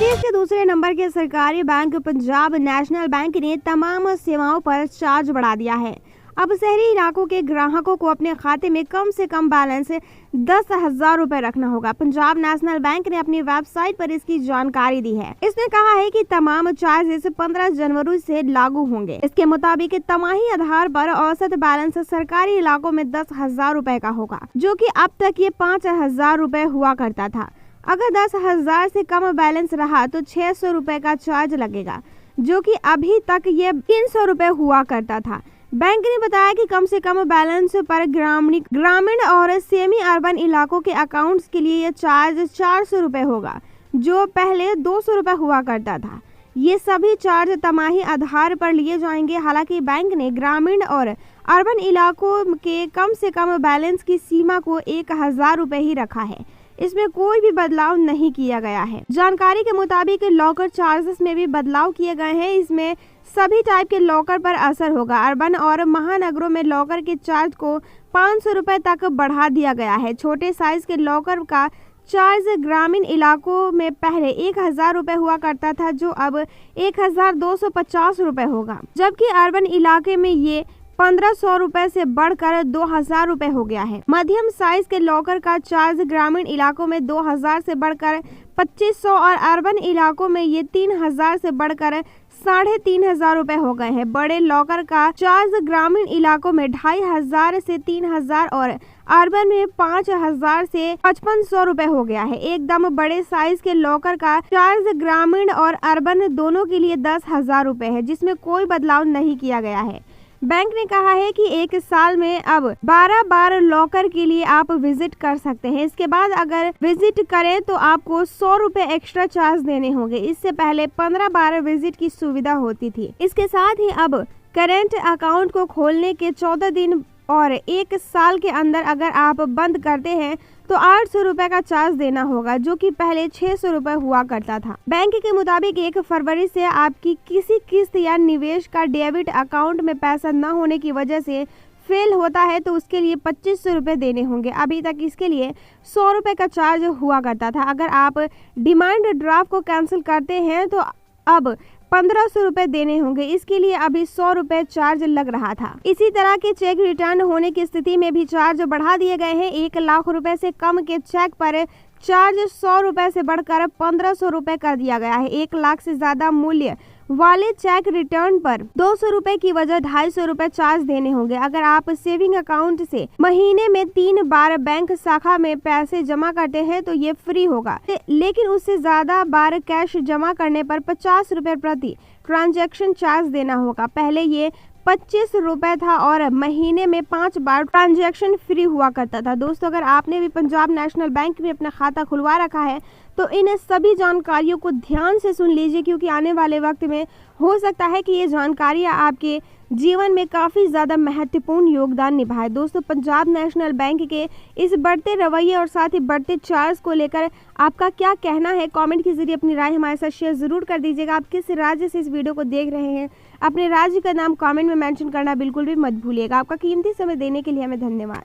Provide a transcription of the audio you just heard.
देश के दूसरे नंबर के सरकारी बैंक पंजाब नेशनल बैंक ने तमाम सेवाओं पर चार्ज बढ़ा दिया है। अब शहरी इलाकों के ग्राहकों को अपने खाते में कम से कम बैलेंस 10,000 रुपए रखना होगा। पंजाब नेशनल बैंक ने अपनी वेबसाइट पर इसकी जानकारी दी है। इसने कहा है कि तमाम चार्जेस 15 जनवरी से लागू होंगे। इसके मुताबिक तिमाही आधार पर औसत बैलेंस सरकारी इलाकों में 10,000 रुपए का होगा, जो कि अब तक ये 5,000 रुपए हुआ करता था। अगर 10,000 से कम बैलेंस रहा तो 600 रुपए का चार्ज लगेगा, जो कि अभी तक ये 300 रुपए हुआ करता था। बैंक ने बताया कि कम से कम बैलेंस पर ग्रामीण और सेमी अर्बन इलाकों के अकाउंट्स के लिए यह चार्ज 400 रुपए होगा, जो पहले 200 रुपए हुआ करता था। ये सभी चार्ज तिमाही आधार पर लिए जाएंगे। हालांकि बैंक ने ग्रामीण और अर्बन इलाकों के कम से कम बैलेंस की सीमा को 1,000 रुपए ही रखा है। इसमें कोई भी बदलाव नहीं किया गया है। जानकारी के मुताबिक लॉकर चार्जेस में भी बदलाव किए गए हैं। इसमें सभी टाइप के लॉकर पर असर होगा। अर्बन और महानगरों में लॉकर के चार्ज को 500 रुपए तक बढ़ा दिया गया है। छोटे साइज के लॉकर का चार्ज ग्रामीण इलाकों में पहले 1,000 रुपए हुआ करता था, जो अब 1,250 रुपए होगा, जबकि अर्बन इलाके में ये 1,500 रुपए से बढ़कर 2,000 रुपए हो गया है। मध्यम साइज के लॉकर का चार्ज ग्रामीण इलाकों में 2,000 से बढ़कर 2,500 और अर्बन इलाकों में ये 3,000 से बढ़कर 3,500 रुपए हो गए हैं। बड़े लॉकर का चार्ज ग्रामीण इलाकों में 2,500 से 3,000 और अर्बन में 5,000 से 5,500 रुपए हो गया है। एकदम बड़े साइज के लॉकर का चार्ज ग्रामीण और अर्बन दोनों के लिए 10,000 रुपए है, जिसमें कोई बदलाव नहीं किया गया है। बैंक ने कहा है कि एक साल में अब 12 बार लॉकर के लिए आप विजिट कर सकते हैं। इसके बाद अगर विजिट करें तो आपको 100 रुपए एक्स्ट्रा चार्ज देने होंगे। इससे पहले 15 बार विजिट की सुविधा होती थी। इसके साथ ही अब करेंट अकाउंट को खोलने के 14 दिन और 1 साल के अंदर अगर आप बंद करते हैं तो 800 रुपए का चार्ज देना होगा, जो कि पहले 600 रुपए हुआ करता था। बैंक के मुताबिक 1 फरवरी से आपकी किसी किस्त या निवेश का डेबिट अकाउंट में पैसा न होने की वजह से फेल होता है तो उसके लिए 2,500 रुपए देने होंगे। अभी तक इसके लिए 100 रुपए का चार्ज हुआ करता था। अगर आप डिमांड ड्राफ्ट को कैंसिल करते हैं तो अब 1,500 रुपए देने होंगे। इसके लिए अभी 100 रुपए चार्ज लग रहा था। इसी तरह के चेक रिटर्न होने की स्थिति में भी चार्ज बढ़ा दिए गए हैं। 1 लाख रुपए से कम के चेक पर चार्ज 100 रुपए से बढ़कर 1,500 रुपए कर दिया गया है। 1 लाख से ज्यादा मूल्य वाले चेक रिटर्न पर 200 रुपए की वजह 250 रुपए चार्ज देने होंगे। अगर आप सेविंग अकाउंट से महीने में 3 बार बैंक शाखा में पैसे जमा करते हैं तो ये फ्री होगा, लेकिन उससे ज्यादा बार कैश जमा करने पर 50 रुपए प्रति ट्रांजैक्शन चार्ज देना होगा। पहले ये 25 रुपए था और महीने में 5 बार ट्रांजैक्शन फ्री हुआ करता था। दोस्तों, अगर आपने भी पंजाब नेशनल बैंक में अपना खाता खुलवा रखा है तो इन सभी जानकारियों को ध्यान से सुन लीजिए, क्योंकि आने वाले वक्त में हो सकता है कि ये जानकारियां आपके जीवन में काफ़ी ज़्यादा महत्वपूर्ण योगदान निभाए। दोस्तों, पंजाब नेशनल बैंक के इस बढ़ते रवैये और साथ ही बढ़ते चार्ज को लेकर आपका क्या कहना है? कमेंट के जरिए अपनी राय हमारे साथ शेयर ज़रूर कर दीजिएगा। आप किस राज्य से इस वीडियो को देख रहे हैं, अपने राज्य का नाम कमेंट में मेंशन करना बिल्कुल भी मत भूलिएगा। आपका कीमती समय देने के लिए हमें धन्यवाद।